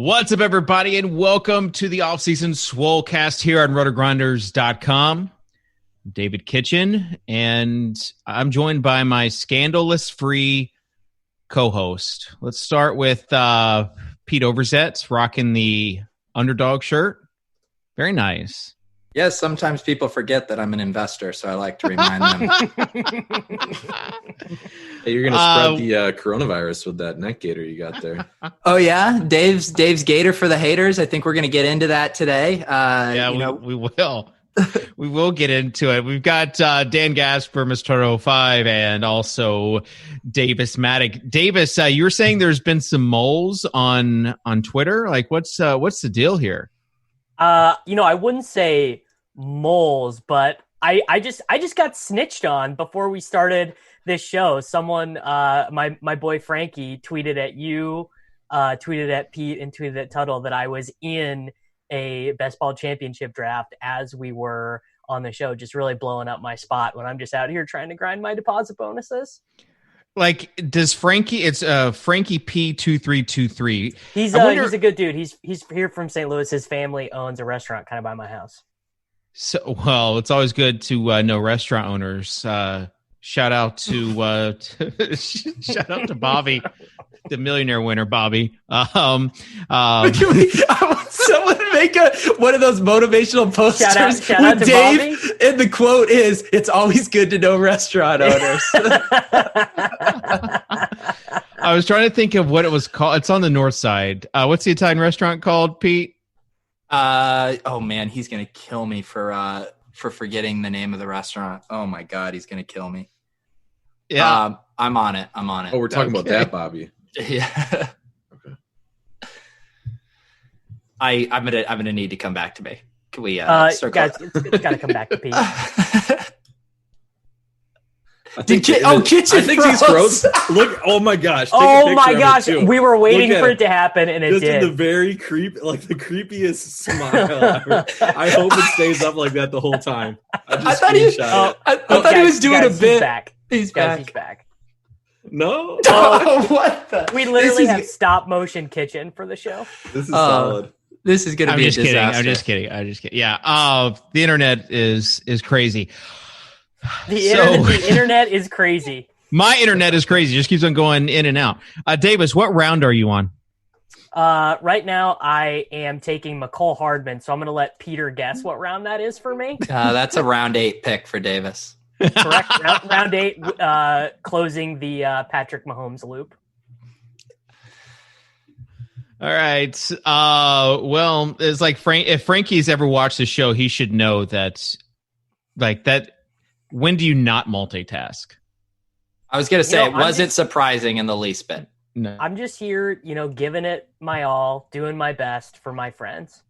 What's up, everybody, and welcome to the Offseason Swolecast here on rotogrinders.com. I'm David Kitchen, and I'm joined by my scandalous-free co-host. Let's start with Pete Overzet, rocking the underdog shirt. Very nice. Yes, sometimes people forget that I'm an investor, so I like to remind them. Hey, you're going to spread the coronavirus with that neck gator you got there. Oh, yeah? Dave's Gator for the haters. I think we're going to get into that today. We will. We will get into it. We've got Dan Gaspar, Mr. 05, and also Davis Mattek. Davis, you were saying there's been some moles on Twitter. Like, what's the deal here? I wouldn't say moles, but I just got snitched on before we started this show. Someone, my boy Frankie, tweeted at you, tweeted at Pete, and tweeted at Tuttle that I was in a best ball championship draft as we were on the show, just really blowing up my spot when I'm just out here trying to grind my deposit bonuses. Like, does Frankie? It's Frankie P2323. He's a good dude. He's here from St. Louis. His family owns a restaurant kind of by my house. So, well, it's always good to know restaurant owners. Shout out to Bobby, the millionaire winner, Bobby. Can someone make one of those motivational posters shout out to Dave, Bobby? And the quote is, "It's always good to know restaurant owners." I was trying to think of what it was called. It's on the north side. What's the Italian restaurant called, Pete? Oh man, he's gonna kill me for forgetting the name of the restaurant. Oh my god, he's gonna kill me. Yeah, I'm on it. Oh, we're talking about that, Bobby. Yeah. Okay. I'm gonna need to come back to me. Can we guys, it's gotta come back to Pete. Kitchen I think froze. he's froze. Look! Oh my gosh! Oh my gosh! We were waiting for it to happen, and it just did. In the very the creepiest smile. I hope it stays up like that the whole time. I thought he was doing a bit. He's back. He's back. No. What the? We literally have stop motion kitchen for the show. This is solid. This is going to be a disaster. I'm just kidding. Yeah. The internet is crazy. The internet is crazy. My internet is crazy. It just keeps on going in and out. Davis, what round are you on? Right now, I am taking McCole Hardman, so I'm going to let Peter guess what round that is for me. That's a round 8 pick for Davis. Correct. round 8, closing the Patrick Mahomes loop. All right. Well, it's like if Frankie's ever watched the show, he should know that, like that. When do you not multitask? I was going to say, it wasn't surprising in the least bit. No. I'm just here, giving it my all, doing my best for my friends.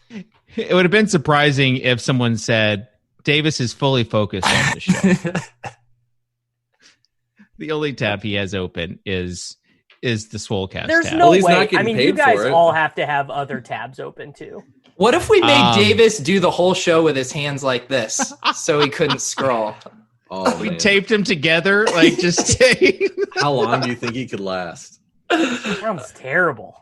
It would have been surprising if someone said, Davis is fully focused on the show. The only tab he has open is the Swolecast There's tab. no he's way. not getting I mean, paid you guys for it. all have to have other tabs open too. What if we made Davis do the whole show with his hands like this so he couldn't scroll? Oh, We man. taped him together, like just How long do you think he could last? Sounds terrible.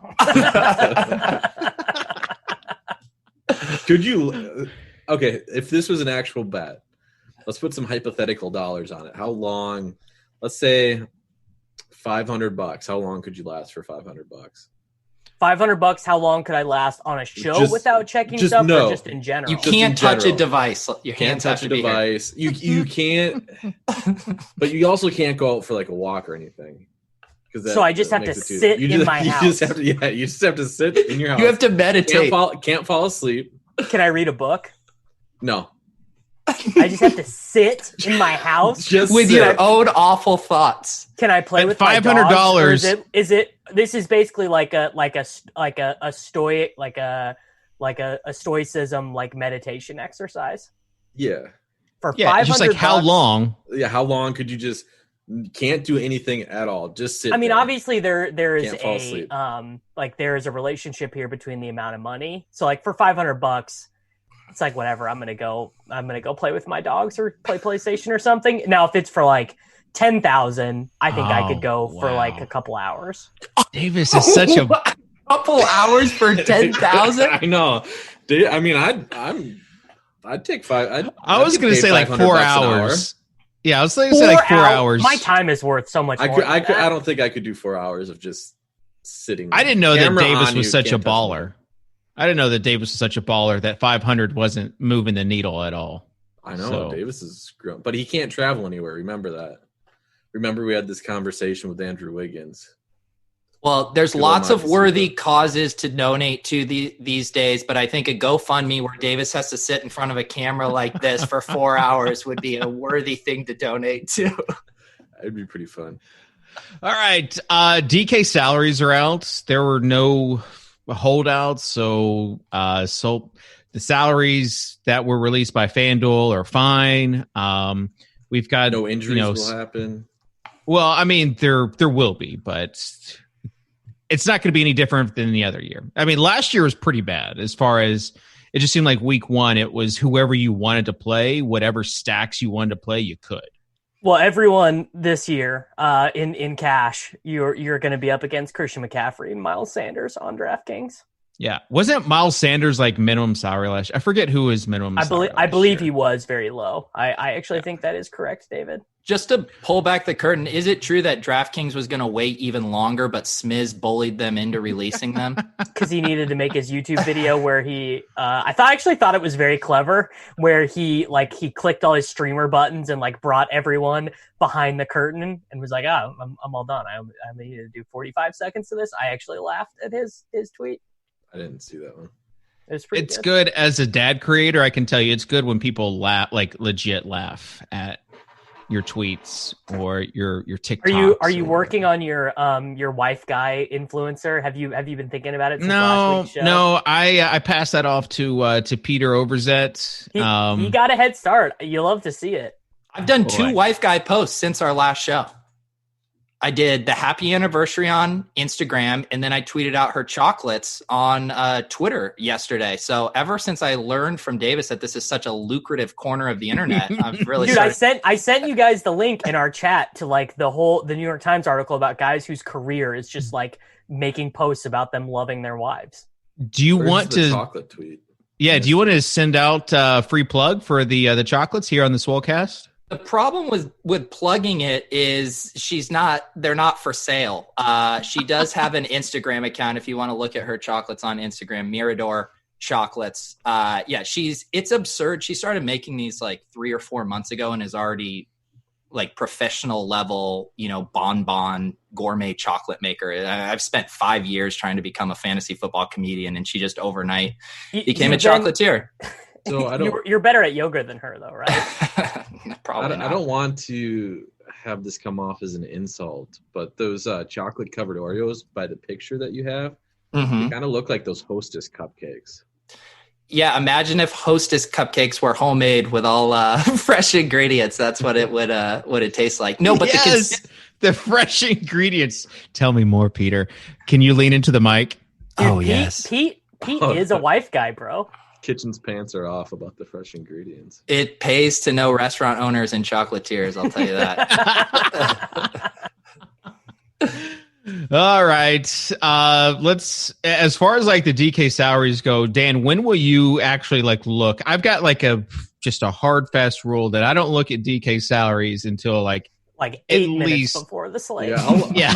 Could you? Okay, if this was an actual bet, let's put some hypothetical dollars on it. How long? Let's say $500. How long could you last for $500? $500. How long could I last on a show without checking stuff, or just in general? You can't touch a device. Your Can't hands touch have a to be here. device. You can't, but you also can't go out for like a walk or anything. So I just have to sit in my house. You just have to sit in your house. You have to meditate. Can't fall asleep. Can I read a book? No. I just have to sit in my house Just with sit. your own awful thoughts. Can I play At with my $500? dogs, or is it? This is basically like a stoic a stoicism like meditation exercise. Yeah. For yeah, $500, just like how long? Yeah. How long could you just can't do anything at all? Just sit. I mean, there. obviously there is Can't fall asleep. there is a relationship here between the amount of money. So like for $500, it's like whatever. I'm gonna go play with my dogs or play PlayStation or something. Now, if it's for like 10,000, I think I could go for like a couple hours. Davis is such a couple hours for 10,000. I know. I mean, I'd take five. I was going to say like 4 hours. Yeah, I was going to say like 4 hours. My time is worth so much more. I don't think I could do 4 hours of just sitting. I didn't know that Davis was such a baller. I didn't know that Davis was such a baller that 500 wasn't moving the needle at all. I know Davis is grown, but he can't travel anywhere. Remember that. Remember we had this conversation with Andrew Wiggins. Well, there's lots of worthy causes to donate to these days, but I think a GoFundMe where Davis has to sit in front of a camera like this for 4 hours would be a worthy thing to donate to. It'd be pretty fun. All right. DK salaries are out. There were no holdouts, so the salaries that were released by FanDuel are fine. We've got no injuries will happen. Well, I mean, there will be, but it's not going to be any different than the other year. I mean, last year was pretty bad as far as it just seemed like week one, it was whoever you wanted to play, whatever stacks you wanted to play, you could. Well, everyone this year in cash, you're going to be up against Christian McCaffrey and Miles Sanders on DraftKings. Yeah. Wasn't Miles Sanders like minimum salary last year? I forget who his minimum salary I believe he was very low. I actually think that is correct, David. Just to pull back the curtain, is it true that DraftKings was going to wait even longer, but Smiz bullied them into releasing them? Because he needed to make his YouTube video where he, I actually thought it was very clever, where he clicked all his streamer buttons and like brought everyone behind the curtain and was like, I'm all done. I only need to do 45 seconds to this. I actually laughed at his tweet. I didn't see that one. It's good as a dad creator. I can tell you, it's good when people laugh, like legit laugh at your tweets or your TikToks. Are you working on your wife guy influencer? Have you been thinking about it since last week's show? No. I passed that off to Peter Overzet. He got a head start. You love to see it. I've done 2 wife guy posts since our last show. I did the happy anniversary on Instagram, and then I tweeted out her chocolates on Twitter yesterday. So ever since I learned from Davis that this is such a lucrative corner of the internet, I've really Dude, I sent you guys the link in our chat to like the New York Times article about guys whose career is just like making posts about them loving their wives. Do you want to chocolate tweet? Yeah, do you want to send out free plug for the chocolates here on the Swolecast? The problem with plugging it is they're not for sale. She does have an Instagram account if you want to look at her chocolates on Instagram, Mirador Chocolates. It's absurd. She started making these like 3 or 4 months ago and is already like professional level, bonbon gourmet chocolate maker. I've spent 5 years trying to become a fantasy football comedian, and she just overnight became a chocolatier. So you're better at yoga than her, though, right? Probably not. I don't want to have this come off as an insult, but those chocolate covered Oreos, by the picture that you have, they kind of look like those Hostess cupcakes. Yeah, imagine if Hostess cupcakes were homemade with all fresh ingredients. That's what it would taste like. No, but the fresh ingredients. Tell me more, Peter. Can you lean into the mic? Dude, yes. Pete is a wife guy, bro. Kitchen's pants are off about the fresh ingredients. It pays to know restaurant owners and chocolatiers, I'll tell you that. All right. Let's, as far as like the DK salaries go, Dan, when will you actually like look? I've got like just a hard fast rule that I don't look at DK salaries until like 8 minutes before the slate. Yeah.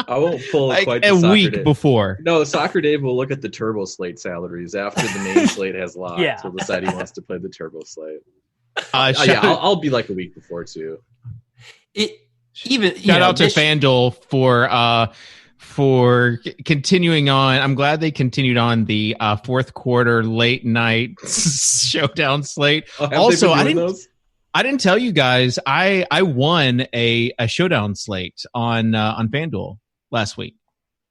I won't pull like quite the a week Socrdave. Before. No, Socrdave will look at the turbo slate salaries after the main slate has locked. Yeah. He'll decide he wants to play the turbo slate. I'll be like a week before too. Shout out to FanDuel for continuing on. I'm glad they continued on the fourth quarter late night showdown slate. Also, I didn't tell you guys I won a showdown slate on FanDuel last week.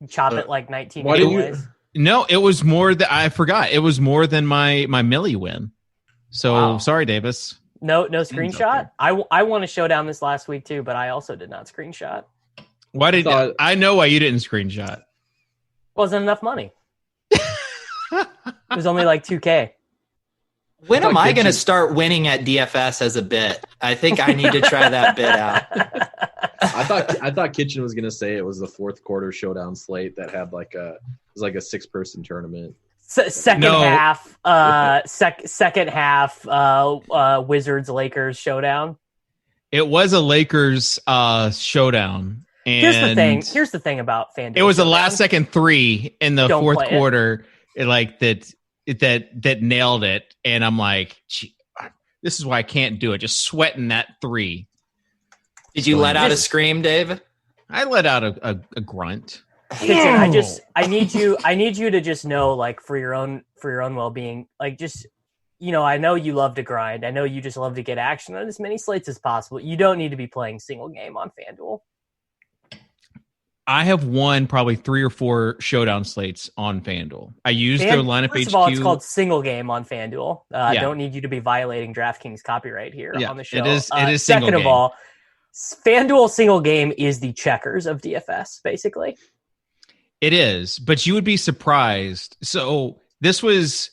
Chop it like 19 ways. No, it was more that I forgot. It was more than my Millie win. So Sorry, Davis. No screenshot. Okay. I won a showdown this last week too, but I also did not screenshot. Why did I know why you didn't screenshot? Wasn't enough money. It was only like 2K. When am I going to start winning at DFS as a bit? I think I need to try that bit out. I thought Kitchen was gonna say it was the fourth quarter showdown slate that had like a 6-person tournament. Second half, Wizards Lakers showdown. It was a Lakers showdown. And Here's the thing about FanDuel. It was a last second 3 in the fourth quarter, that nailed it. And I'm like, this is why I can't do it. Just sweating that 3. Did you let out a scream, Dave? I let out a grunt. I need you to just know, like, for your own well-being, like, just, I know you love to grind. I know you just love to get action on as many slates as possible. You don't need to be playing single game on FanDuel. I have won probably 3 or 4 showdown slates on FanDuel. I used their lineup HQ. First of all, it's called single game on FanDuel. I don't need you to be violating DraftKings copyright here on the show. It is single second game. Of all, FanDuel single game is the checkers of DFS, basically. It is, but you would be surprised. So this was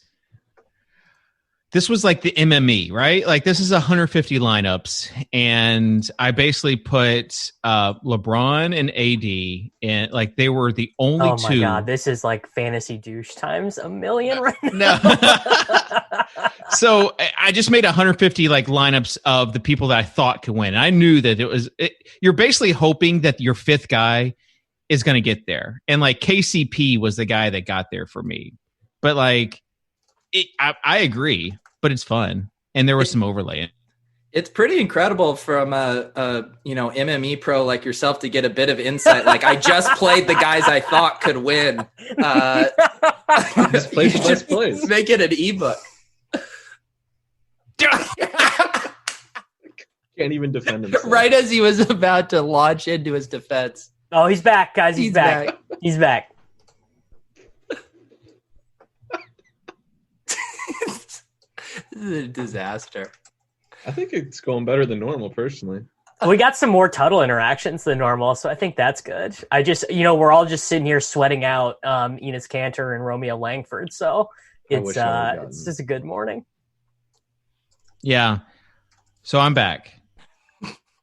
like the MME, right? Like, this is 150 lineups, and I basically put LeBron and AD, and like they were the only two. Oh my god, this is like fantasy douche times a million right now. No. So I just made 150 like lineups of the people that I thought could win. And I knew that you're basically hoping that your fifth guy is going to get there, and like KCP was the guy that got there for me. But like, I agree. But it's fun, and there was some overlay. It's pretty incredible from a MME pro like yourself to get a bit of insight. Like, I just played the guys I thought could win. Just plays. Make it an ebook. Can't even defend himself. Right as he was about to launch into his defense. Oh, he's back, guys. He's back. He's back. This is a disaster. I think it's going better than normal, personally. We got some more Tuttle interactions than normal, so I think that's good. I just, we're all just sitting here sweating out Enos Kanter and Romeo Langford, so it's just a good morning. Yeah. So I'm back.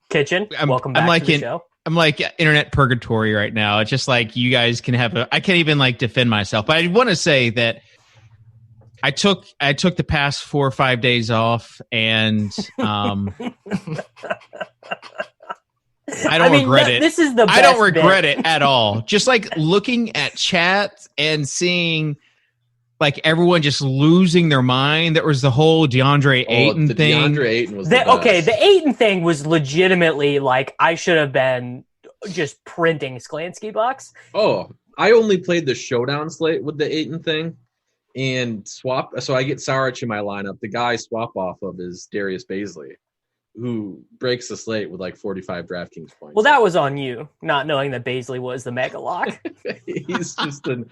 Kitchen, welcome back to the show. I'm like internet purgatory right now. It's just like you guys can have I can't even like defend myself. But I want to say that I took the past 4 or 5 days off, and I don't regret it. This is the best I don't regret it at all. Just like looking at chat and seeing like everyone just losing their mind. There was the whole DeAndre Ayton thing. DeAndre Ayton was the best. Okay, the Ayton thing was legitimately like I should have been just printing Sklansky bucks. Oh, I only played the showdown slate with the Ayton thing. And swap, so I get Saric in my lineup. The guy I swap off of is Darius Baisley, who breaks the slate with like 45 DraftKings points. Well, that was on you, not knowing that Baisley was the mega lock. He's just an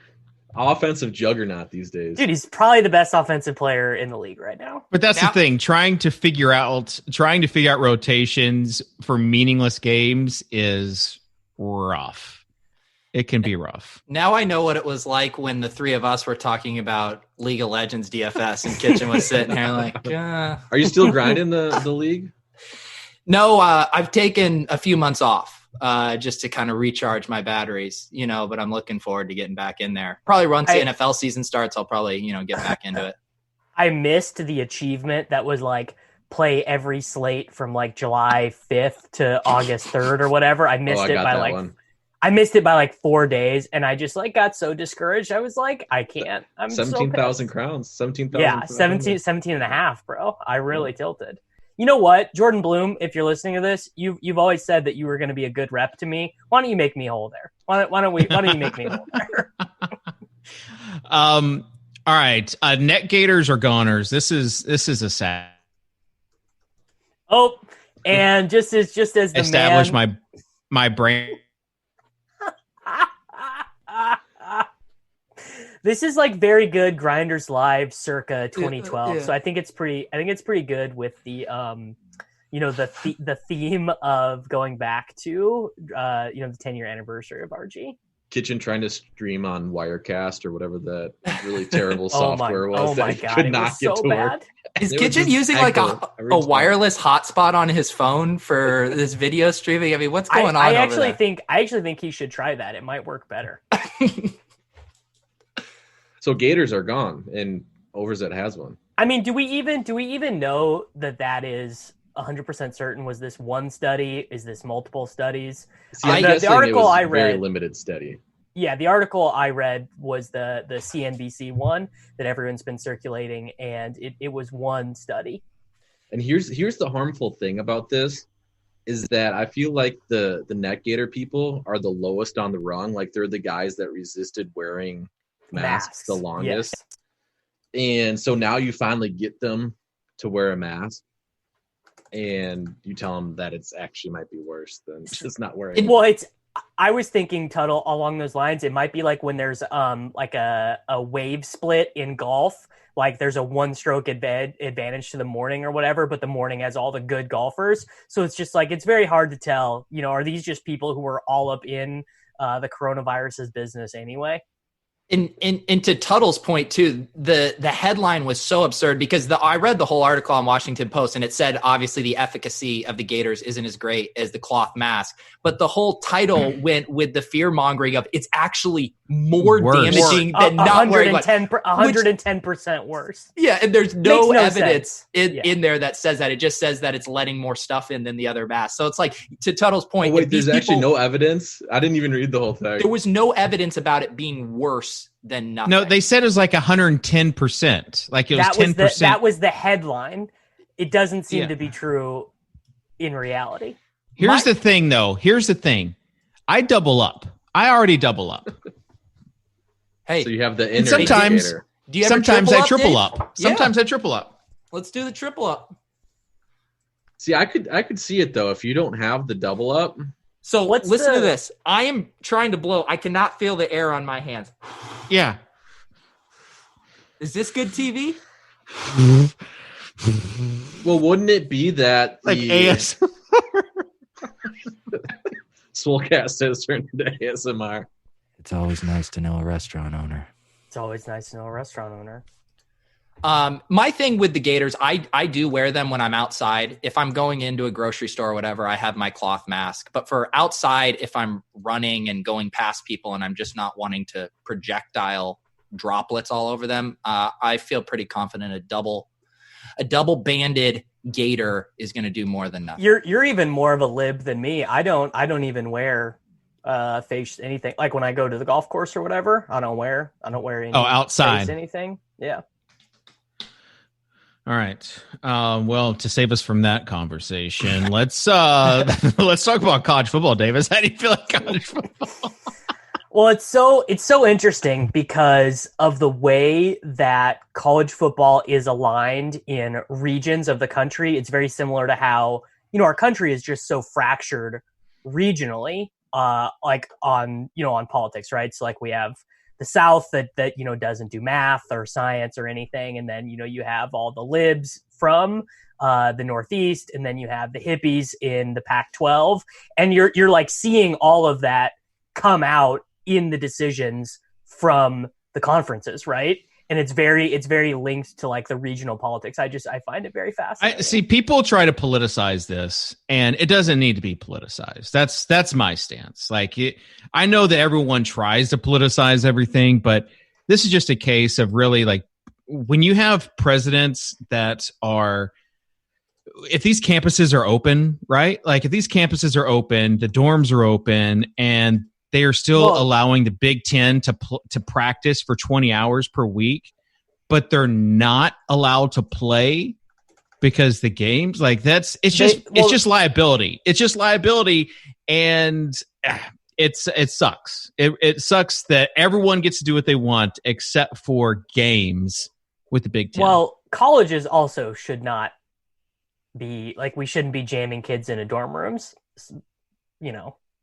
offensive juggernaut these days. Dude, he's probably the best offensive player in the league right now. But that's the thing. Trying to figure out rotations for meaningless games is rough. It can be rough. Now I know what it was like when the three of us were talking about League of Legends DFS and Kitchen was sitting there like, Are you still grinding the league? No, I've taken a few months off just to kind of recharge my batteries, but I'm looking forward to getting back in there. Probably once the NFL season starts, I'll probably, get back into it. I missed the achievement that was like play every slate from like July 5th to August 3rd or whatever. I missed I missed it by like 4 days, and I just like got so discouraged. I was like, I can't. I'm 17,000 crowns. 17,000. Yeah, 17 and a half, bro. I really tilted. You know what, Jordan Bloom, if you're listening to this, you've always said that you were going to be a good rep to me. Why don't you make me whole there? Why don't you make me whole there? All right. Net gators or goners. This is a sad. Oh, and just as the establish my brain. This is like very good Grinders Live circa 2012. Yeah. So I think it's pretty good with the the theme of going back to the 10-year anniversary of RG. Kitchen trying to stream on Wirecast or whatever that really terrible Oh my- software was. oh my that he God, could it not was get so to bad. work. Is It would Kitchen just using like echo every a time. wireless hotspot on his phone for this video streaming? I mean, what's going on I over actually there? think he should try that. It might work better. So Gators are gone, and Overzet has one. I mean, do we even know that is 100% certain? Was this one study? Is this multiple studies? See, I'm the guessing article it was I very read- limited study. Yeah, the article I read was the CNBC one that everyone's been circulating, and it was one study. And here's the harmful thing about this is that I feel like the NetGator people are the lowest on the rung. Like they're the guys that resisted wearing masks the longest. Yes. And so now you finally get them to wear a mask, and you tell them that it's actually might be worse than just not wearing it. Well, I was thinking, Tuttle, along those lines, it might be like when there's like a wave split in golf, like there's a one-stroke advantage to the morning or whatever, but the morning has all the good golfers. So it's just like, it's very hard to tell, are these just people who are all up in the coronavirus's business anyway? And to Tuttle's point too, the headline was so absurd because I read the whole article on Washington Post and it said obviously the efficacy of the Gators isn't as great as the cloth mask, but the whole title went with the fear mongering of it's actually more Worse. damaging than not wearing one. 110% worse. Yeah, and there's no Makes no evidence sense. in there that says that. It just says that it's letting more stuff in than the other masks. So it's like, to Tuttle's point, Oh, wait, if these there's actually people- no evidence? I didn't even read the whole thing. there was no evidence about it being worse than nothing. No, they said it was like 110%. Like it was 10%. That was the headline. It doesn't seem Yeah. to be true in reality. Here's the thing, though. Here's the thing. I double up. I already double up. Hey, So you have the And inner sometimes, indicator. do you ever sometimes I triple Dave? up. Yeah. Sometimes I triple up. Let's do the triple up. See, I could see it though if you don't have the double up. So What's listen to the- this. I am trying to blow. I cannot feel the air on my hands. Yeah. Is this good TV? Well, wouldn't it be that Like the AS. Swolecast has turned into ASMR? It's always nice to know a restaurant owner. It's always nice to know a restaurant owner. My thing with the Gators, I do wear them when I'm outside. If I'm going into a grocery store or whatever, I have my cloth mask. But for outside, if I'm running and going past people and I'm just not wanting to projectile droplets all over them, I feel pretty confident a double banded Gator is going to do more than nothing. You're even more of a lib than me. I don't even wear face anything. Like when I go to the golf course or whatever, I don't wear any outside. face anything. Yeah. All right. Well, to save us from that conversation, let's talk about college football, Davis. How do you feel like college football? Well, it's so interesting because of the way that college football is aligned in regions of the country. It's very similar to how, our country is just so fractured regionally, like on politics, right? So like we have the South that doesn't do math or science or anything, and then you have all the libs from the Northeast, and then you have the hippies in the Pac-12, and you're like seeing all of that come out in the decisions from the conferences, right? And it's very linked to like the regional politics. I find it very fascinating. I see people try to politicize this, and it doesn't need to be politicized. That's my stance. I know that everyone tries to politicize everything, but this is just a case of really like when you have presidents that are, if these campuses are open, right? Like if these campuses are open, the dorms are open, and they are still allowing the Big Ten to practice for 20 hours per week, but they're not allowed to play because the games it's just liability. It's just liability, and it sucks. It sucks that everyone gets to do what they want except for games with the Big Ten. Well, colleges also should not be like, we shouldn't be jamming kids into dorm rooms.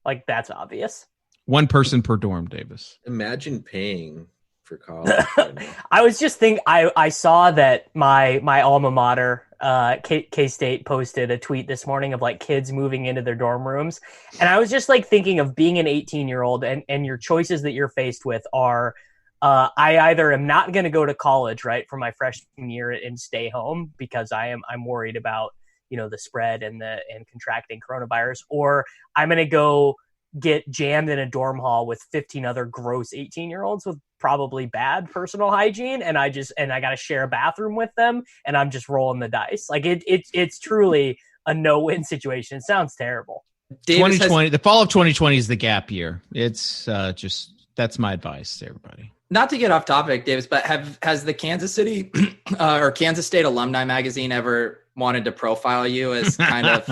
Like that's obvious. One person per dorm, Davis. Imagine paying for college. Right now. I was just thinking, I saw that my alma mater, K-State posted a tweet this morning of like kids moving into their dorm rooms. And I was just like thinking of being an 18-year-old and your choices that you're faced with are, I either am not going to go to college, right, for my freshman year and stay home because I'm worried about, the spread and contracting coronavirus, or I'm going to go get jammed in a dorm hall with 15 other gross 18-year-olds with probably bad personal hygiene, and I got to share a bathroom with them, and I'm just rolling the dice. Like it's truly a no-win situation. It sounds terrible. 2020, the fall of 2020 is the gap year. It's that's my advice to everybody. Not to get off topic, Davis, but has the Kansas City or Kansas State Alumni Magazine ever wanted to profile you as kind of,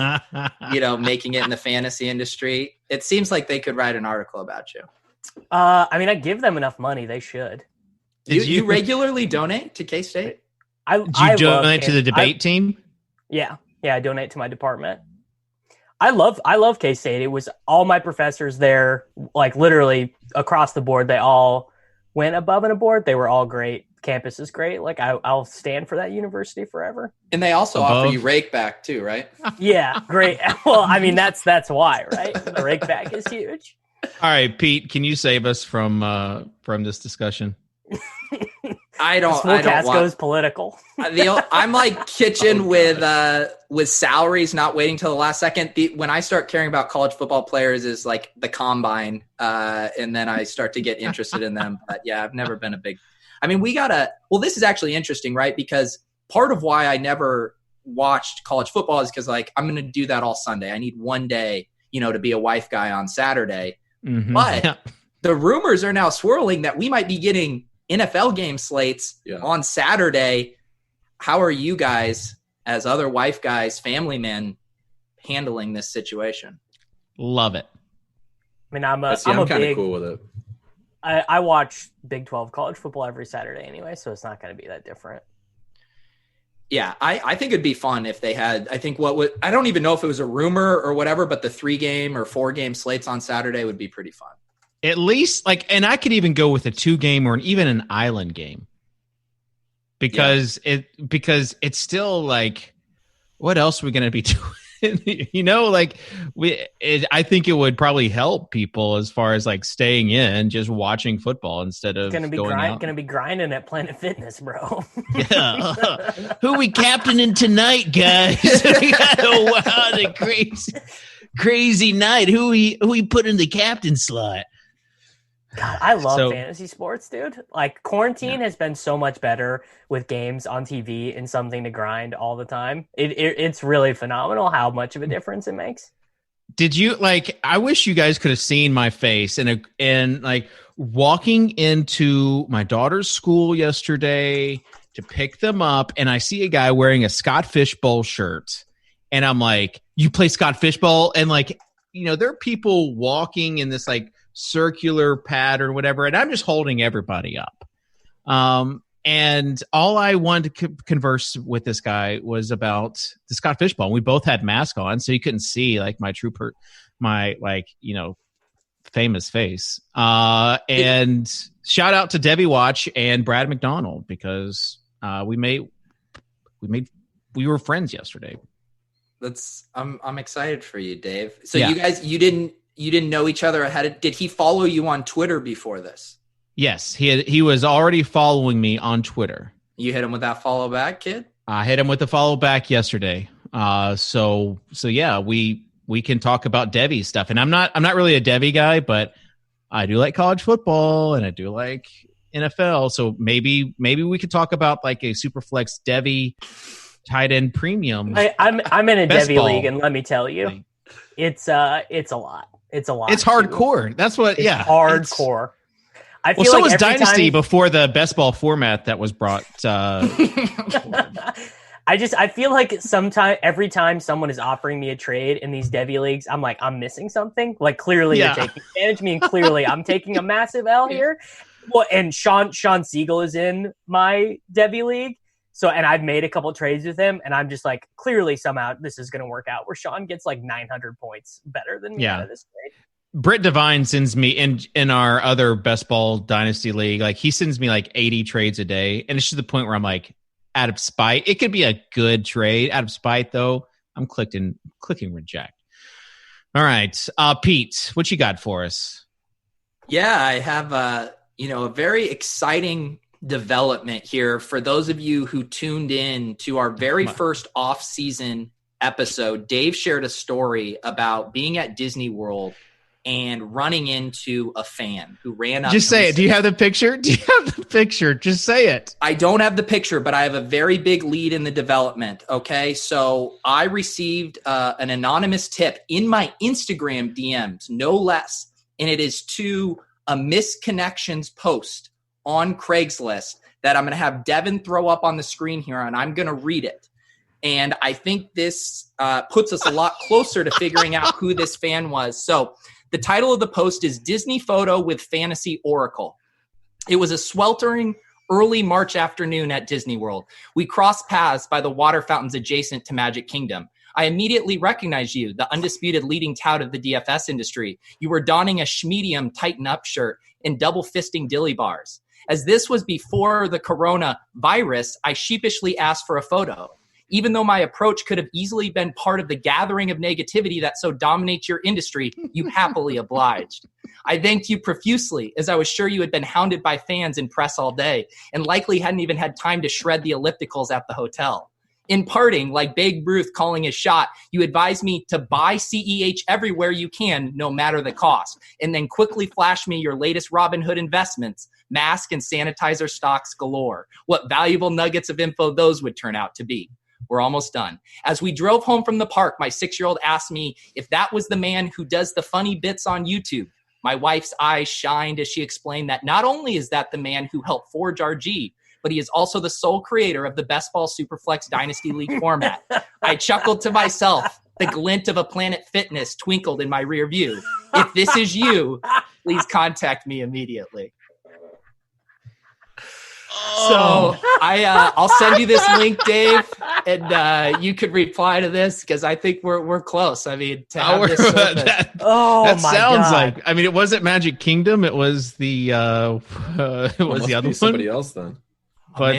making it in the fantasy industry? It seems like they could write an article about you. I give them enough money. They should. You regularly donate to K-State? Do you donate to the debate team? Yeah. I donate to my department. I love K-State. It was all my professors there, like literally across the board. They all went above and aboard. They were all great. Campus is great. Like I'll stand for that university forever. And they also offer you rake back too, right? Yeah, great. Well, that's why, right? The rake back is huge. All right, Pete, can you save us from this discussion? I don't Swolecast want goes political. I'm like Kitchen with salaries, not waiting till the last second. When I start caring about college football players is like the combine, and then I start to get interested in them. But yeah, I've never been a big. This is actually interesting, right? Because part of why I never watched college football is because like I'm going to do that all Sunday. I need one day, to be a wife guy on Saturday. Mm-hmm. But the rumors are now swirling that we might be getting NFL game slates on Saturday. How are you guys, as other wife guys, family men, handling this situation? Love it. I mean, I'm kind of cool with it. I watch Big 12 college football every Saturday anyway, so it's not going to be that different. Yeah, I think it'd be fun if they had. I think I don't even know if it was a rumor or whatever, but the 3-game or 4-game slates on Saturday would be pretty fun. At least and I could even go with a 2-game or even an island game because it's still like, what else are we going to be doing? I think it would probably help people as far as like staying in, just watching football instead of going out. Going to be grinding at Planet Fitness, bro. Yeah. Who we captaining tonight, guys? We got the crazy night. Who we put in the captain slot? God, I love fantasy sports, dude. Like quarantine has been so much better with games on TV and something to grind all the time. It's really phenomenal how much of a difference it makes. Did you I wish you guys could have seen my face and like walking into my daughter's school yesterday to pick them up, and I see a guy wearing a Scott Fishbowl shirt, and I'm like, "You play Scott Fishbowl?" And there are people walking in this circular pattern, whatever, and I'm just holding everybody up. And all I wanted to converse with this guy was about the Scott Fishbowl. We both had masks on, so you couldn't see my famous face. And shout out to Debbie Watch and Brad McDonald because we were friends yesterday. I'm excited for you, Dave. So you guys, you didn't know each other ahead. Did he follow you on Twitter before this? Yes, he was already following me on Twitter. You hit him with that follow back, kid? I hit him with the follow back yesterday. So yeah, we can talk about Debbie stuff. And I'm not really a Debbie guy, but I do like college football and I do like NFL. So maybe we could talk about a Superflex Debbie tight end premium. I'm in a Debbie league, and let me tell you, it's a lot. It's a lot. It's hardcore. That's what. It's hardcore. I feel so was Dynasty before the best ball format that was brought. I feel like every time someone is offering me a trade in these Debbie leagues, I'm like, I'm missing something. Like clearly you're taking advantage of me, and clearly I'm taking a massive L here. Well, and Sean Siegel is in my Debbie league. So, and I've made a couple trades with him, and I'm just like, clearly somehow this is going to work out where Sean gets 900 points better than me out of this trade. Britt Devine sends me in our other best ball dynasty league. He sends me 80 trades a day. And it's to the point where I'm like, out of spite. It could be a good trade. Out of spite, though, I'm clicking reject. All right. Pete, what you got for us? Yeah, I have a very exciting development here for those of you who tuned in to our very first off-season episode. Dave shared a story about being at Disney World and running into a fan who ran up. Just say it. Do you have the picture? Just say it. I don't have the picture, but I have a very big lead in the development. Okay. So I received an anonymous tip in my Instagram DMs, no less. And it is to a misconnections post on Craigslist that I'm going to have Devin throw up on the screen here, and I'm going to read it. And I think this puts us a lot closer to figuring out who this fan was. So the title of the post is Disney Photo with Fantasy Oracle. It was a sweltering early March afternoon at Disney World. We crossed paths by the water fountains adjacent to Magic Kingdom. I immediately recognized you, the undisputed leading tout of the DFS industry. You were donning a schmedium tighten-up shirt and double-fisting dilly bars. As this was before the coronavirus, I sheepishly asked for a photo. Even though my approach could have easily been part of the gathering of negativity that so dominates your industry, you happily obliged. I thanked you profusely, as I was sure you had been hounded by fans and press all day, and likely hadn't even had time to shred the ellipticals at the hotel. In parting, like Babe Ruth calling his shot, you advised me to buy CEH everywhere you can, no matter the cost, and then quickly flash me your latest Robinhood investments, mask and sanitizer stocks galore. What valuable nuggets of info those would turn out to be. We're almost done. As we drove home from the park, my 6-year-old asked me if that was the man who does the funny bits on YouTube. My wife's eyes shined as she explained that not only is that the man who helped forge RG, but he is also the sole creator of the Best Ball Superflex Dynasty League format. I chuckled to myself. The glint of a Planet Fitness twinkled in my rear view. If this is you, please contact me immediately. So I'll send you this link, Dave, and you could reply to this because I think we're close. I mean, to have this that my sounds God. like. I mean, it wasn't Magic Kingdom. It was the it was the other one. Somebody else then. But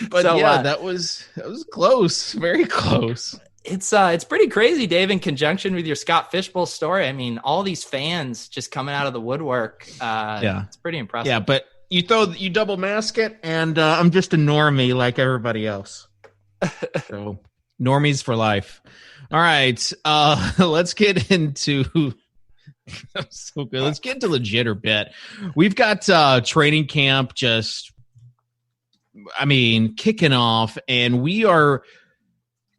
but So, yeah, that was close, very close. It's pretty crazy, Dave, in conjunction with your Scott Fishbowl story. I mean, all these fans just coming out of the woodwork. It's pretty impressive. Yeah, but you double mask it, and I'm just a normie like everybody else. So normies for life. All right, let's get into. So good. Let's get into legit or bet. We've got training camp just, kicking off, and we are.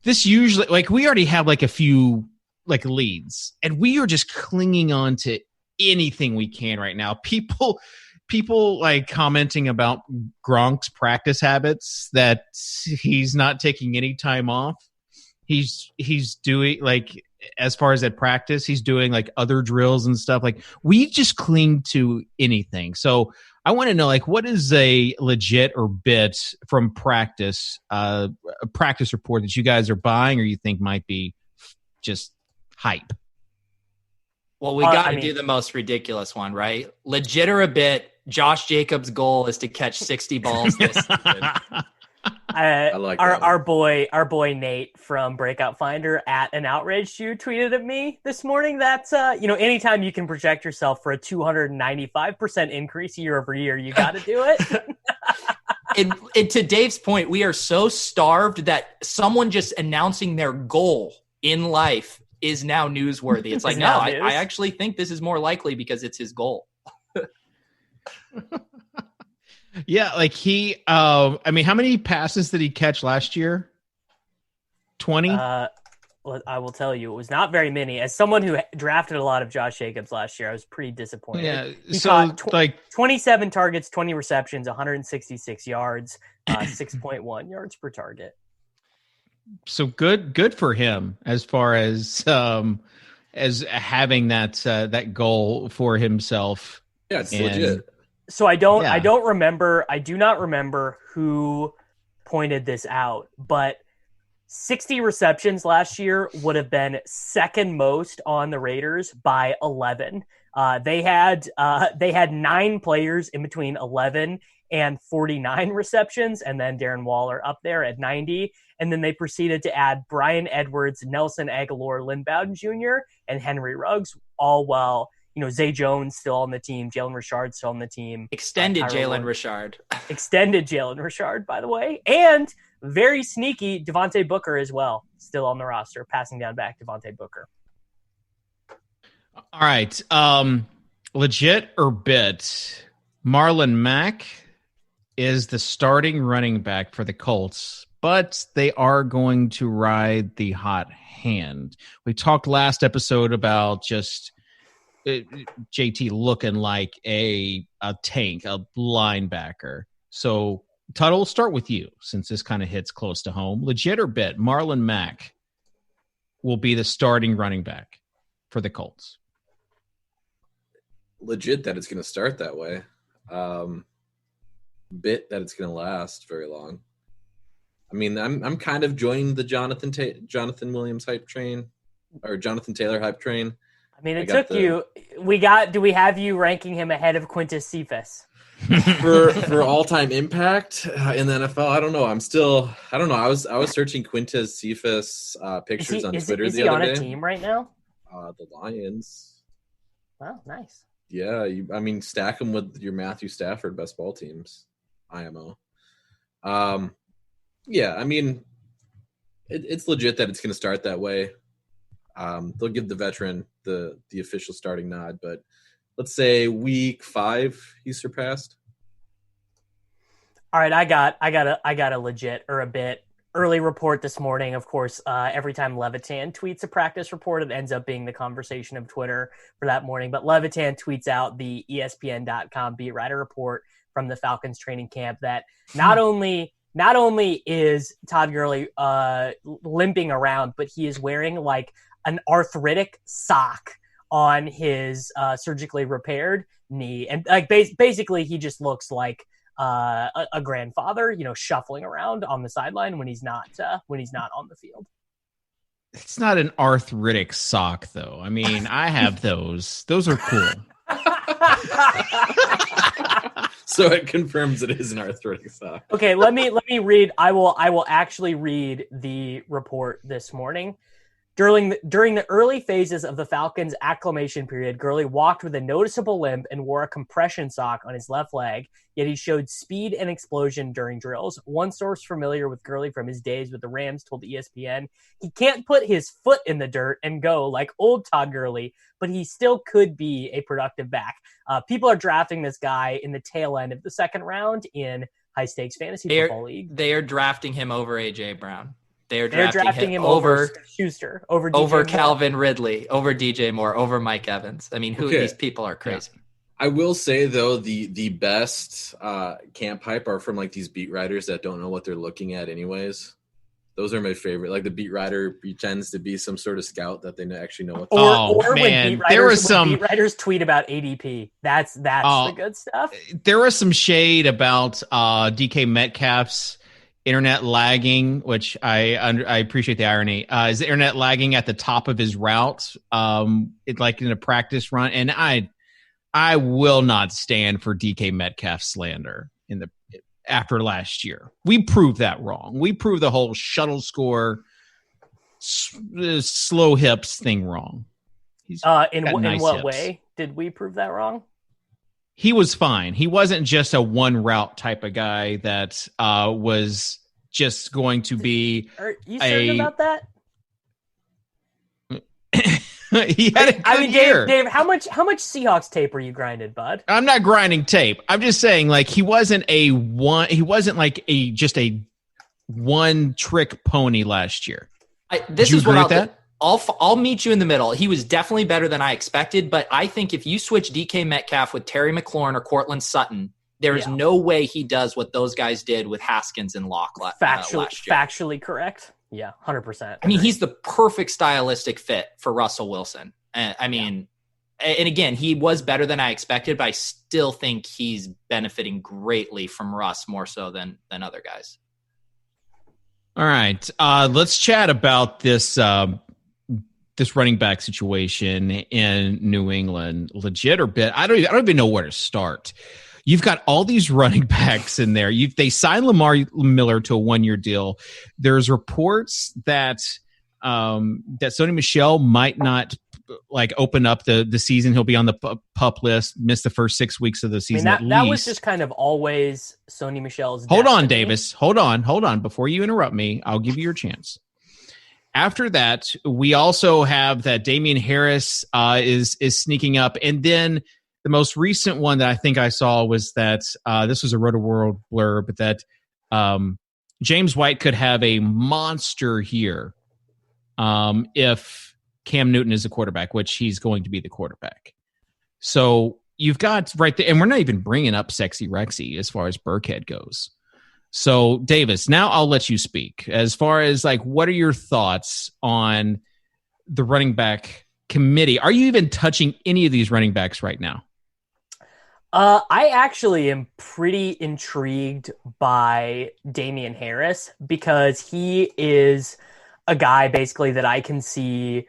This usually, we already have a few leads, and we are just clinging on to anything we can right now. People commenting about Gronk's practice habits, that he's not taking any time off. He's doing as far as at practice, he's doing other drills and stuff. We just cling to anything. So I want to know, what is a legit or bit from practice, a practice report that you guys are buying or you think might be just hype? Well, we got to do the most ridiculous one, right? Legit or a bit, Josh Jacobs' goal is to catch 60 balls this season. I like our boy Nate from Breakout Finder at an outrage Jew tweeted at me this morning that anytime you can project yourself for a 295% increase year over year, you got to do it. And to Dave's point, we are so starved that someone just announcing their goal in life is now newsworthy. It's like, no, I actually think this is more likely because it's his goal. Yeah, he how many passes did he catch last year? 20? I will tell you, it was not very many. As someone who drafted a lot of Josh Jacobs last year, I was pretty disappointed. Yeah, he so caught 27 targets, 20 receptions, 166 yards, 6.1 yards per target. So good for him as far as having that goal for himself. Yeah, it's legit. So I do not remember who pointed this out, but 60 receptions last year would have been second most on the Raiders by 11. They had 9 players in between 11 and 49 receptions, and then Darren Waller up there at 90. And then they proceeded to add Brian Edwards, Nelson Aguilar, Lynn Bowden Jr., and Henry Ruggs, all while, Zay Jones still on the team, Jalen Richard still on the team. Extended Jalen Richard. Extended Jalen Richard, by the way. And very sneaky, Devontae Booker as well, still on the roster, passing down back Devontae Booker. All right. Legit or bit, Marlon Mack is the starting running back for the Colts, but they are going to ride the hot hand. We talked last episode about just JT looking like a tank, a linebacker. So, Tuttle, we'll start with you since this kind of hits close to home. Legit or bit, Marlon Mack will be the starting running back for the Colts. Legit that it's going to start that way. Bit that it's going to last very long. I mean, I'm kind of joining the Jonathan Williams hype train, or Jonathan Taylor hype train. I mean, it took you. Do we have you ranking him ahead of Quintus Cephas? for all-time impact in the NFL? I don't know. I don't know. I was searching Quintus Cephas pictures on Twitter the other day. Is he on a team right now? The Lions. Oh, nice. Yeah, stack him with your Matthew Stafford best ball teams. IMO. Yeah, I mean, it's legit that it's going to start that way. They'll give the veteran the official starting nod, but let's say week 5 he's surpassed. All right, I got a legit or a bit early report this morning. Of course, every time Levitan tweets a practice report, it ends up being the conversation of Twitter for that morning. But Levitan tweets out the ESPN.com beat writer report from the Falcons training camp that not only is Todd Gurley limping around, but he is wearing like an arthritic sock on his surgically repaired knee, and like basically he just looks like a grandfather, shuffling around on the sideline when he's not on the field. It's not an arthritic sock, though. I mean, I have those. Those are cool. So it confirms it is an arthritic sock. Okay, let me read. I will actually read the report this morning. During the early phases of the Falcons' acclimation period, Gurley walked with a noticeable limp and wore a compression sock on his left leg, yet he showed speed and explosion during drills. One source familiar with Gurley from his days with the Rams told ESPN he can't put his foot in the dirt and go like old Todd Gurley, but he still could be a productive back. People are drafting this guy in the tail end of the second round in high-stakes fantasy football league. They are drafting him over A.J. Brown. They're drafting him over Schuster, over Calvin Ridley, over DJ Moore, over Mike Evans. I mean, these people are crazy. Yeah. I will say though, the best camp hype are from like these beat writers that don't know what they're looking at anyways. Those are my favorite. Like the beat writer pretends to be some sort of scout that they actually know what. Or when beat writers tweet about ADP. That's the good stuff. There was some shade about DK Metcalf's internet lagging, which I appreciate the irony. Is the internet lagging at the top of his route, like in a practice run? And I will not stand for DK Metcalf slander after last year. We proved that wrong. We proved the whole shuttle score, slow hips thing wrong. In what way did we prove that wrong? He was fine. He wasn't just a one route type of guy that was just going to be. Are you certain about that? He had a good year. Dave, how much Seahawks tape are you grinding, bud? I'm not grinding tape. I'm just saying, like, he wasn't like a one trick pony last year. This is what I'll meet you in the middle. He was definitely better than I expected, but I think if you switch DK Metcalf with Terry McLaurin or Cortland Sutton, there is no way he does what those guys did with Haskins and Locke last year. Factually correct. Yeah, 100%. I mean, he's the perfect stylistic fit for Russell Wilson. And again, he was better than I expected, but I still think he's benefiting greatly from Russ more so than other guys. All right, let's chat about this running back situation in New England. Legit or bit? I don't even know where to start. You've got all these running backs in there. They signed Lamar Miller to a 1-year deal. There's reports that that Sony Michel might not open up the season. He'll be on the pup list, miss the first 6 weeks of the season. That was just kind of always Sony Michel's. Hold destiny. on, Davis. Hold on. Before you interrupt me, I'll give you your chance. After that, we also have that Damian Harris is sneaking up, and then the most recent one that I think I saw was that this was a Roto-World blurb, but that James White could have a monster here if Cam Newton is the quarterback, which he's going to be the quarterback. So you've got right there, and we're not even bringing up Sexy Rexy as far as Burkhead goes. So, Davis, now I'll let you speak. As far as what are your thoughts on the running back committee? Are you even touching any of these running backs right now? I actually am pretty intrigued by Damian Harris because he is a guy basically that I can see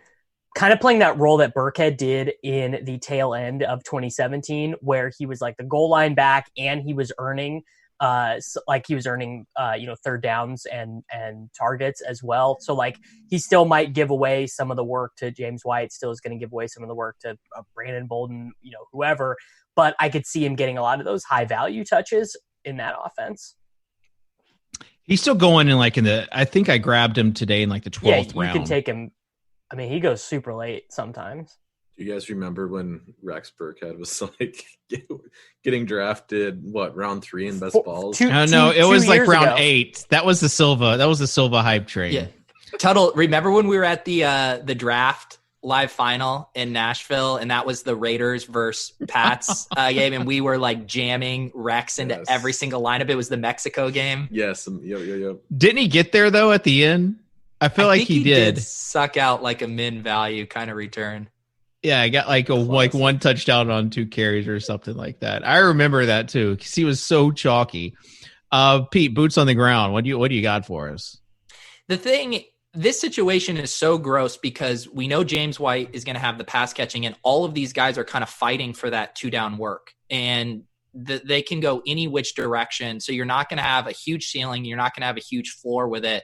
kind of playing that role that Burkhead did in the tail end of 2017, where he was the goal line back and he was earning third downs and targets as well. So he still might give away some of the work to James White, still is going to give away some of the work to Brandon Bolden, whoever, but I could see him getting a lot of those high value touches in that offense. He's still going in I think I grabbed him today in the 12th round. You can take him. I mean, he goes super late sometimes. Do you guys remember when Rex Burkhead was getting drafted? What, round 3 in best balls? No, it was round 8. That was the Silva hype train. Yeah, Tuttle. Remember when we were at the draft live final in Nashville, and that was the Raiders versus Pats game, and we were jamming Rex into every single lineup. It was the Mexico game. Yes, yep. Didn't he get there though at the end? I feel like he did suck out a min value kind of return. Yeah, I got one touchdown on 2 carries or something like that. I remember that too because he was so chalky. Pete, boots on the ground. What do you got for us? This situation is so gross because we know James White is going to have the pass catching, and all of these guys are kind of fighting for that 2-down work, and they can go any which direction. So you're not going to have a huge ceiling. You're not going to have a huge floor with it.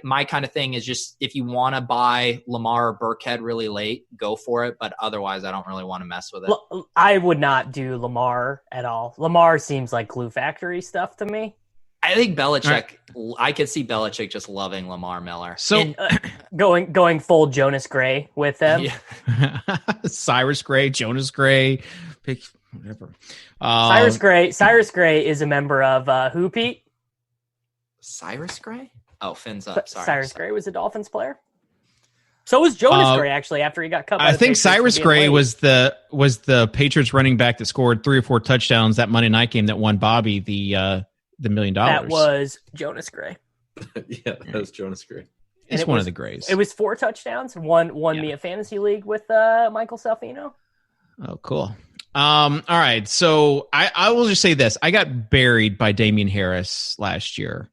My kind of thing is just if you want to buy Lamar or Burkhead really late, go for it. But otherwise, I don't really want to mess with it. I would not do Lamar at all. Lamar seems like glue factory stuff to me. I think Belichick. Right. I could see Belichick just loving Lamar Miller. So going full Jonas Gray with them. Yeah. Cyrus Gray, Jonas Gray, pick whatever. Cyrus Gray is a member of who, Pete? Cyrus Gray? Oh, fins up. Sorry. Cyrus Gray was a Dolphins player. So was Jonas Gray actually after he got cut. I think Cyrus Gray was the Patriots running back that scored 3 or 4 touchdowns that Monday night game that won Bobby the $1 million. That was Jonas Gray. Yeah, that was Jonas Gray. It's one of the Grays. It was 4 touchdowns. Won me a fantasy league with Michael Salfino. Oh, cool. All right. So I will just say this. I got buried by Damian Harris last year.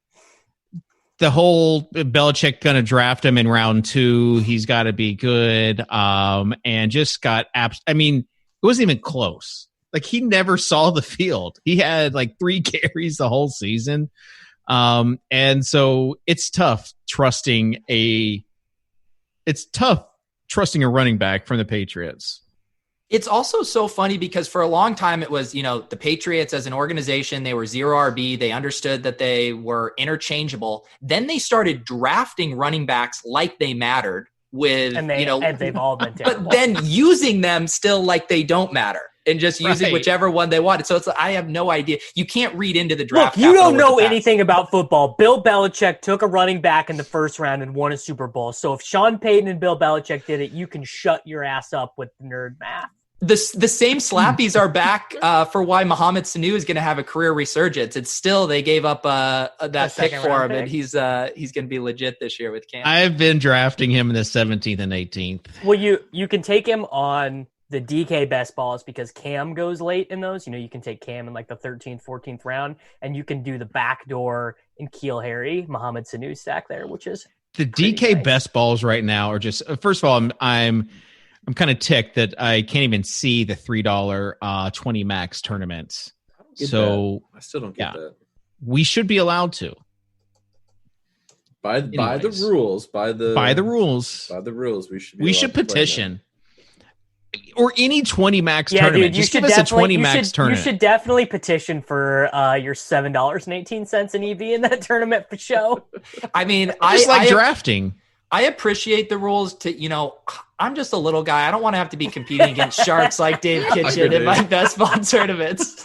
The whole Belichick going to draft him in round 2. He's got to be good. And just got I mean, it wasn't even close. He never saw the field. He had 3 carries the whole season. And so it's tough trusting a running back from the Patriots. It's also so funny because for a long time it was, the Patriots as an organization, they were 0 RB. They understood that they were interchangeable. Then they started drafting running backs like they mattered and they've all been terrible. But then using them still like they don't matter and just using whichever one they wanted. So I have no idea. You can't read into the draft. Look, you don't know anything about football. Bill Belichick took a running back in the first round and won a Super Bowl. So if Sean Payton and Bill Belichick did it, you can shut your ass up with nerd math. The same slappies are back for why Mohamed Sanu is going to have a career resurgence. It's still they gave up that pick for him, and he's going to be legit this year with Cam. I've been drafting him in the 17th and 18th. Well, you can take him on the DK best balls because Cam goes late in those. You can take Cam in the 13th, 14th round, and you can do the backdoor and Keel Harry, Mohamed Sanu stack there, which is the DK nice. Best balls right now are just first of all, I'm kind of ticked that I can't even see the $3 20 max tournaments. So I still don't get that. We should be allowed to. By the rules, we should petition. Or any 20 max tournament. Dude, just give us a 20 max tournament. You should definitely petition for your $7.18 in EV in that tournament for show. I mean, I drafting. I appreciate the rules I'm just a little guy. I don't want to have to be competing against sharks like Dave Kitchen in my best ball tournaments.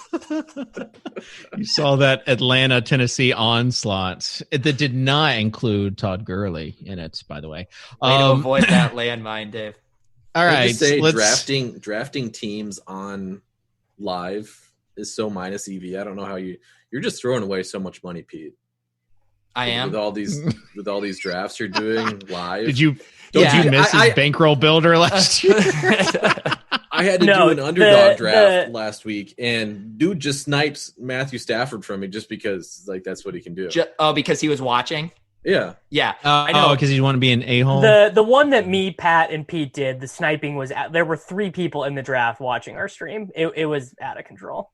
You saw that Atlanta, Tennessee onslaught that did not include Todd Gurley in it, by the way. Way to avoid that landmine, Dave. All right. Drafting teams on live is so minus EV. I don't know how you're just throwing away so much money, Pete. I am with all these drafts you're doing live. Did you miss his bankroll builder last year? I had to do an underdog draft last week, and dude just snipes Matthew Stafford from me just because that's what he can do. Because he was watching. Yeah. I know because you want to be an a-hole. The one that me, Pat, and Pete did, the sniping was there were 3 people in the draft watching our stream. It was out of control.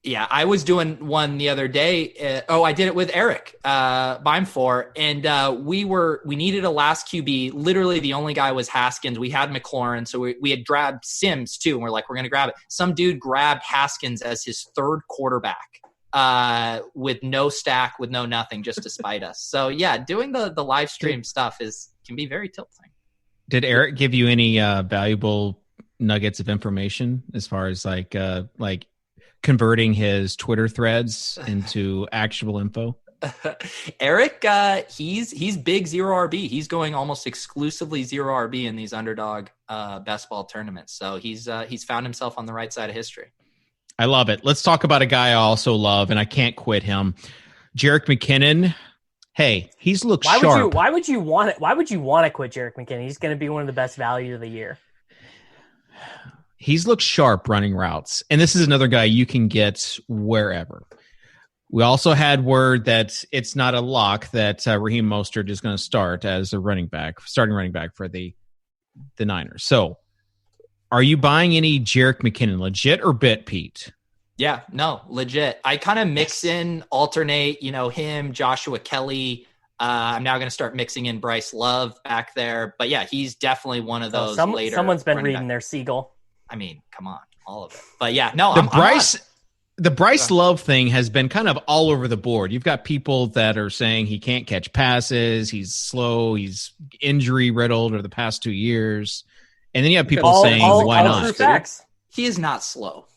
Yeah, I was doing one the other day. I did it with Eric Beimfor, and we needed a last QB. Literally, the only guy was Haskins. We had McLaurin, so we had grabbed Sims too, and we're like, we're going to grab it. Some dude grabbed Haskins as his 3rd quarterback with no stack, with no nothing, just to spite us. So yeah, doing the live stream stuff can be very tilting. Did Eric give you any valuable nuggets of information as far as like converting his Twitter threads into actual info? Eric, he's big 0 RB. He's going almost exclusively 0 RB in these underdog best ball tournaments. So he's found himself on the right side of history. I love it. Let's talk about a guy I also love, and I can't quit him. Jerick McKinnon. Hey, he's looked sharp. Why would you want it? Why would you want to quit Jerick McKinnon? He's going to be one of the best value of the year. He's looked sharp running routes, and this is another guy you can get wherever. We also had word that it's not a lock that Raheem Mostert is going to start as a starting running back for the Niners. So, are you buying any Jerick McKinnon, legit or bit, Pete? Yeah, no, legit. I kind of mix in, alternate, him, Joshua Kelly. I'm now going to start mixing in Bryce Love back there. But yeah, he's definitely one of those later. Someone's been reading their Siegel. I mean, come on, all of it. But yeah, no, the Bryce Love thing has been kind of all over the board. You've got people that are saying he can't catch passes, he's slow, he's injury riddled over the past 2 years. And then you have people saying, why not? Facts. He is not slow.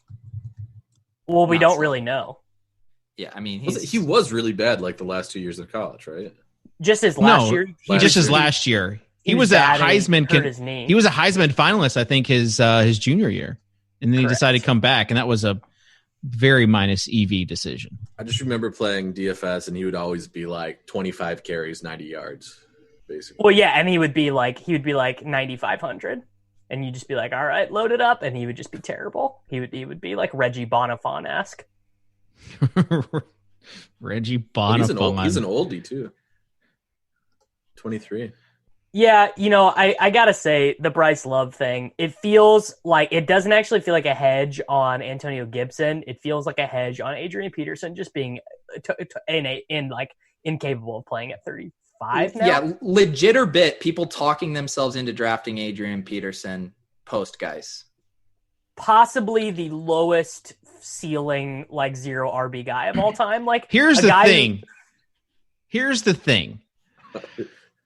Well, we don't really know. Yeah, I mean, he was really bad the last 2 years of college, right? Just his last year? Last year. He was a Heisman. He was a Heisman finalist, I think, his junior year, and then he decided to come back, and that was a very minus EV decision. I just remember playing DFS, and he would always be 25 carries, 90 yards, basically. Well, yeah, and he would be 9,500, and you'd just be like, all right, load it up, and he would just be terrible. He would be like Reggie Bonifant-esque. Reggie Bonifant. He's an oldie too. 23. Yeah, I gotta say, the Bryce Love thing, it doesn't actually feel like a hedge on Antonio Gibson. It feels like a hedge on Adrian Peterson just being incapable of playing at 35 now. Yeah, legit or bit, people talking themselves into drafting Adrian Peterson post, guys. Possibly the lowest ceiling 0 RB guy of all time. Here's the thing.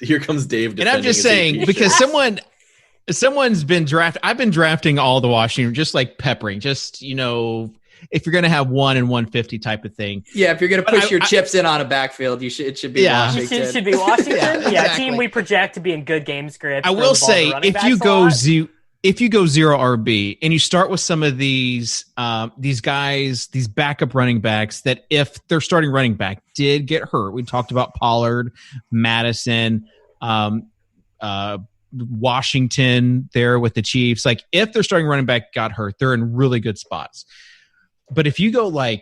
Here comes Dave. And I'm just saying, because someone's been drafting. I've been drafting all the Washington, just peppering, if you're going to have 1 in 150 type of thing. Yeah. If you're going to push your chips in on a backfield, it should be Washington. It should be Washington. Yeah, exactly. Team we project to be in good game script. I will say, if you go 0 RB and you start with some of these guys, these backup running backs that if their starting running back did get hurt, we talked about Pollard, Madison, Washington there with the Chiefs. If their starting running back got hurt, they're in really good spots. But if you go 0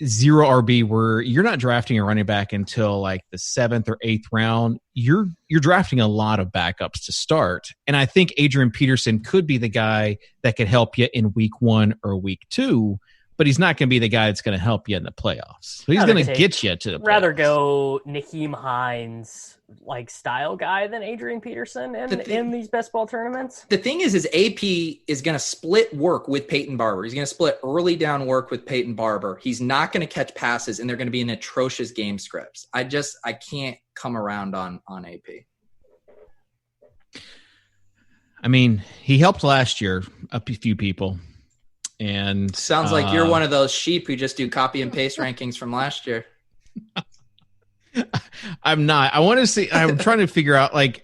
RB where you're not drafting a running back until the 7th or 8th round, you're drafting a lot of backups to start. And I think Adrian Peterson could be the guy that could help you in week 1 or week 2. but he's not going to be the guy that's going to help you in the playoffs. So he's going to get you to the playoffs. Rather go Naheem Hines like style guy than Adrian Peterson in these best ball tournaments. The thing is AP is going to split work with Peyton Barber. He's going to split early down work with Peyton Barber. He's not going to catch passes, and they're going to be in atrocious game scripts. I can't come around on AP. I mean, he helped last year a few people. And sounds like you're one of those sheep who just do copy and paste rankings from last year. I'm not. I want to see. I'm trying to figure out. Like,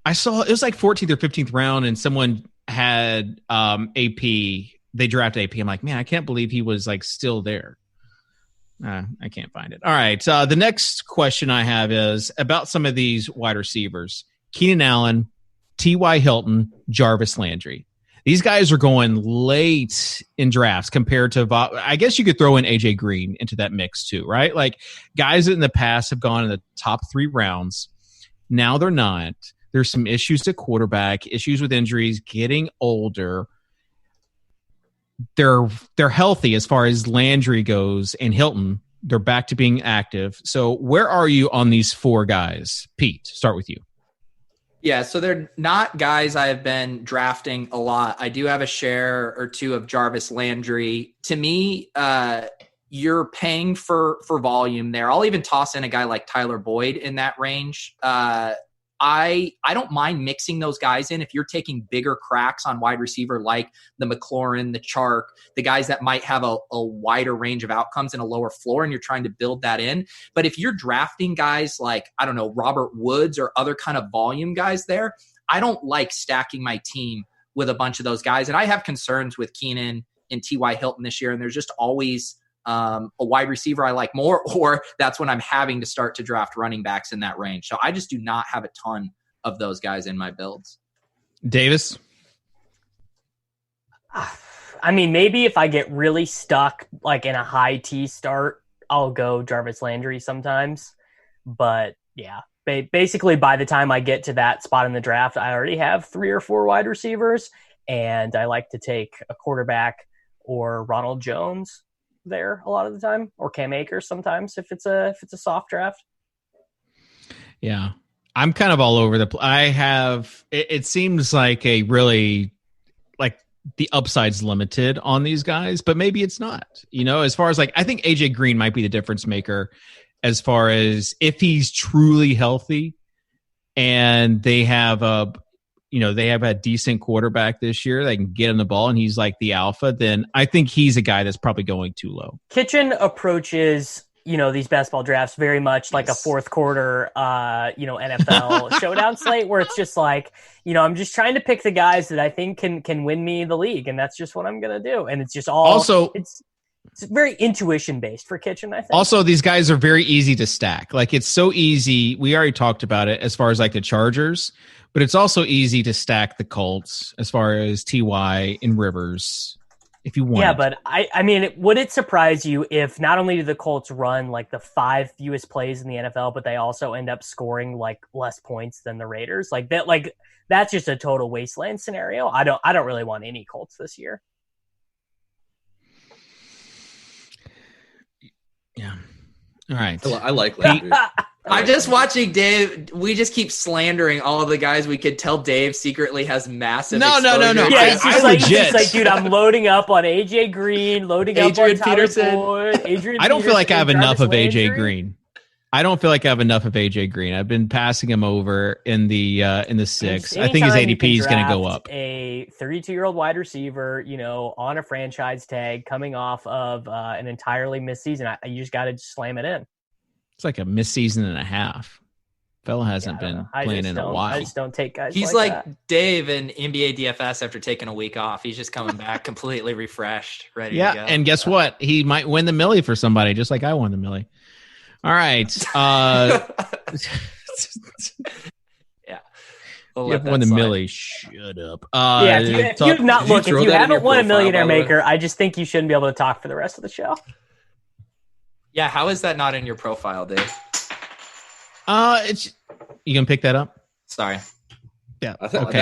I saw it was like 14th or 15th round, and someone had AP. They drafted AP. I'm like, man, I can't believe he was like still there. I can't find it. All right. The next question I have is about some of these wide receivers: Keenan Allen, T.Y. Hilton, Jarvis Landry. These guys are going late in drafts compared to, I guess you could throw in AJ Green into that mix too, right? Like guys that in the past have gone in the top 3 rounds. Now they're not. There's some issues at quarterback, issues with injuries, getting older. They're healthy as far as Landry goes and Hilton. They're back to being active. So where are you on these 4 guys? Pete, start with you. Yeah, so they're not guys I have been drafting a lot. I do have a share or 2 of Jarvis Landry. To me, you're paying for volume there. I'll even toss in a guy like Tyler Boyd in that range. I don't mind mixing those guys in if you're taking bigger cracks on wide receiver like the McLaurin, the Chark, the guys that might have a wider range of outcomes and a lower floor, and you're trying to build that in. But if you're drafting guys like, I don't know, Robert Woods or other kind of volume guys there, I don't like stacking my team with a bunch of those guys. And I have concerns with Keenan and T.Y. Hilton this year, and there's just always a wide receiver I like more, or that's when I'm having to start to draft running backs in that range. So I just do not have a ton of those guys in my builds. Davis? I mean, maybe if I get really stuck like in a high T start, I'll go Jarvis Landry sometimes. But yeah, basically by the time I get to that spot in the draft, I already have 3 or 4 wide receivers, and I like to take a quarterback or Ronald Jones there a lot of the time, or Cam Akers sometimes if it's a soft draft. Yeah, I'm kind of all over the place. I have it seems like a really like the upside's limited on these guys, but maybe it's not. You know, as far as like I think AJ Green might be the difference maker as far as if he's truly healthy and they have a decent quarterback this year. They can get him the ball and he's like the alpha. Then I think he's a guy that's probably going too low. Kitchen approaches, these best ball drafts very much like a fourth quarter, NFL showdown slate where it's just like, I'm just trying to pick the guys that I think can win me the league. And that's just what I'm going to do. And it's just it's very intuition based for Kitchen, I think. Also, these guys are very easy to stack. Like it's so easy. We already talked about it as far as like the Chargers. But it's also easy to stack the Colts as far as T.Y. and Rivers if you want. Yeah, but I mean, would it surprise you if not only do the Colts run like the 5 fewest plays in the NFL, but they also end up scoring like less points than the Raiders? Like that, that's just a total wasteland scenario. I don't really want any Colts this year. Yeah. All right. I like Landry. I'm just watching Dave. We just keep slandering all of the guys. We could tell Dave secretly has massive exposure. No. Yeah, it's just like, dude, I'm loading up on AJ Green, loading Adrian up on Peterson. Tyler Boyd, I don't feel like I have enough of AJ Landry. Green. I don't feel like I have enough of AJ Green. I've been passing him over in the 6. I think his ADP is going to go up. A 32-year-old wide receiver, on a franchise tag, coming off of an entirely missed season. You just got to slam it in. It's like a missed season and a half. Fella hasn't been playing in a while. I just don't take guys. He's like Dave in NBA DFS after taking a week off. He's just coming back completely refreshed, ready to go. Yeah, and guess what? He might win the Millie for somebody, just like I won the Millie. All right. Yeah. You have won the Millie. Shut up. If you haven't won a Millionaire Maker, I just think you shouldn't be able to talk for the rest of the show. Yeah, how is that not in your profile, Dave? You can pick that up. Sorry. Yeah, I thought okay.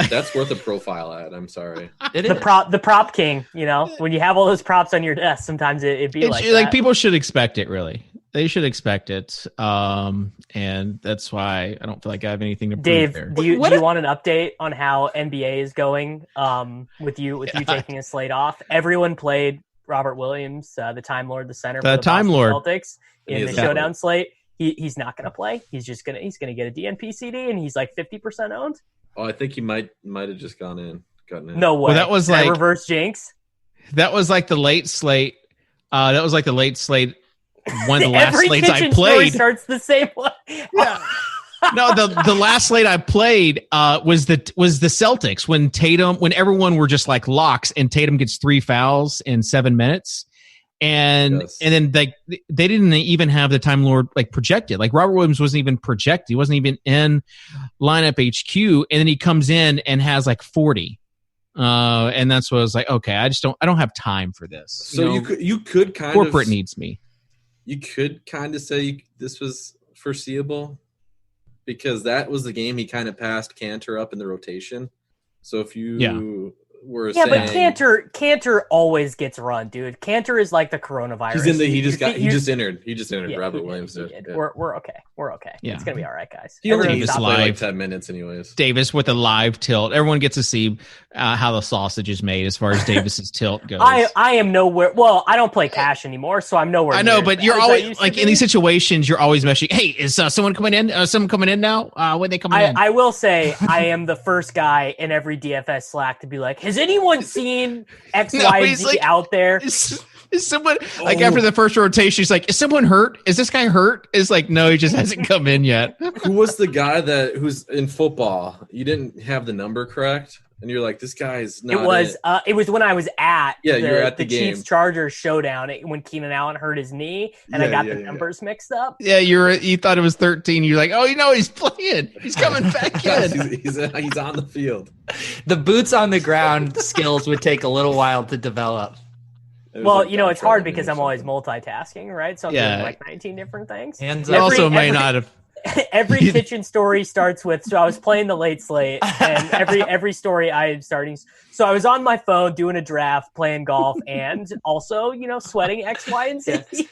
that's worth a profile ad. I'm sorry. The prop king. When you have all those props on your desk, sometimes it'd be like that. People should expect it. Really, they should expect it. And that's why I don't feel like I have anything to prove Dave, there. do you want an update on how NBA is going? With you taking a slate off, everyone played Robert Williams, the Time Lord, the center for the Time Boston Lord Celtics in the showdown slate. He's not going to play. He's going to get a DNP CD, and he's like 50% owned. Oh, I think he might have just gotten in. No way. Well, that was like reverse jinx. That was like the late slate. One of the last slates I Every played starts the same way. Yeah. No, the last slate I played was the Celtics when everyone were just like locks and Tatum gets 3 fouls in 7 minutes. And then they didn't even have the Time Lord like projected. Like Robert Williams wasn't even projected. He wasn't even in lineup HQ. And then he comes in and has like 40. And that's what I was like, okay, I don't have time for this. So you could kind corporate needs me. You could kind of say this was foreseeable because that was the game he kind of passed Cantor up in the rotation. So if you were saying, but Cantor always gets run, dude. Cantor is like the coronavirus. He just entered. Robert Williams did. Yeah. We're okay. We're okay. Yeah. It's gonna be all right, guys. He only needs to play like 10 minutes, anyways. Davis with a live tilt. Everyone gets to see how the sausage is made as far as Davis's tilt goes. I am nowhere. Well, I don't play cash anymore, so I'm nowhere. I know, but you're always like in these situations. You're always meshing. Hey, is someone coming in? Someone coming in now? When they coming in? I will say I am the first guy in every DFS Slack to be like, has anyone seen X, Y, and Z out there? Is someone like after the first rotation? He's like, is someone hurt? Is this guy hurt? It's like, no, he just hasn't come in yet. Who was the guy who's in football? You didn't have the number correct, and you're like, this guy's not. It was when I was at you were at the game. Chiefs Chargers showdown when Keenan Allen hurt his knee, and I got the numbers mixed up. Yeah, you thought it was 13. You're like, oh, he's playing. He's coming back in. he's on the field. The boots on the ground skills would take a little while to develop. Well, it's hard because I'm always multitasking, right? So I'm doing like 19 different things. And may not have. Every kitchen story starts with, so I was playing the late slate, and every story I am starting. So I was on my phone doing a draft, playing golf, and also, sweating X, Y, and Z.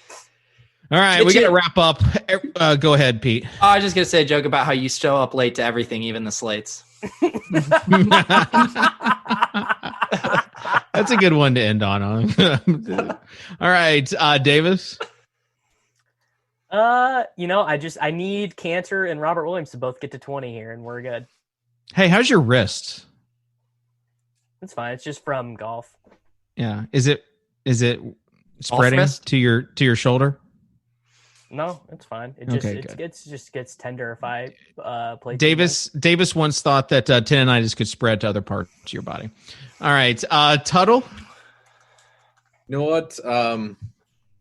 All right, we got to wrap up. Go ahead, Pete. I was just going to say a joke about how you show up late to everything, even the slates. That's a good one to end on. All right, Davis. I need Cantor and Robert Williams to both get to 20 here, and we're good. Hey, how's your wrist? It's fine. It's just from golf. Yeah. Is it spreading to your shoulder? No, it's fine. It just gets tender if I play. Davis once thought that tendonitis could spread to other parts of your body. All right, Tuttle. You know what?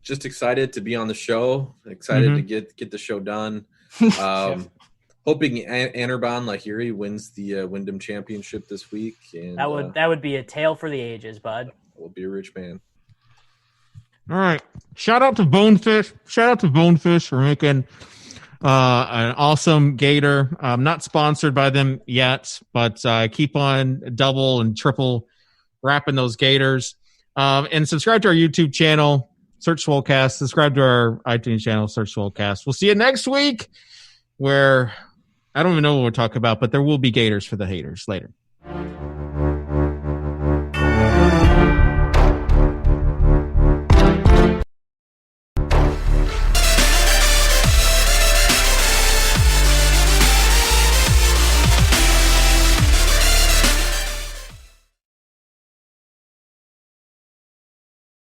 Just excited to be on the show. Excited to get the show done. Hoping Anirban Lahiri wins the Wyndham Championship this week. And that would be a tale for the ages, bud. We'll be a rich man. All right. Shout out to Bonefish. For making an awesome gator. I'm not sponsored by them yet, but keep on double and triple wrapping those gators. And subscribe to our YouTube channel. Search Swolecast. Subscribe to our iTunes channel. Search Swolecast. We'll see you next week where I don't even know what we'll talk about, but there will be gators for the haters later.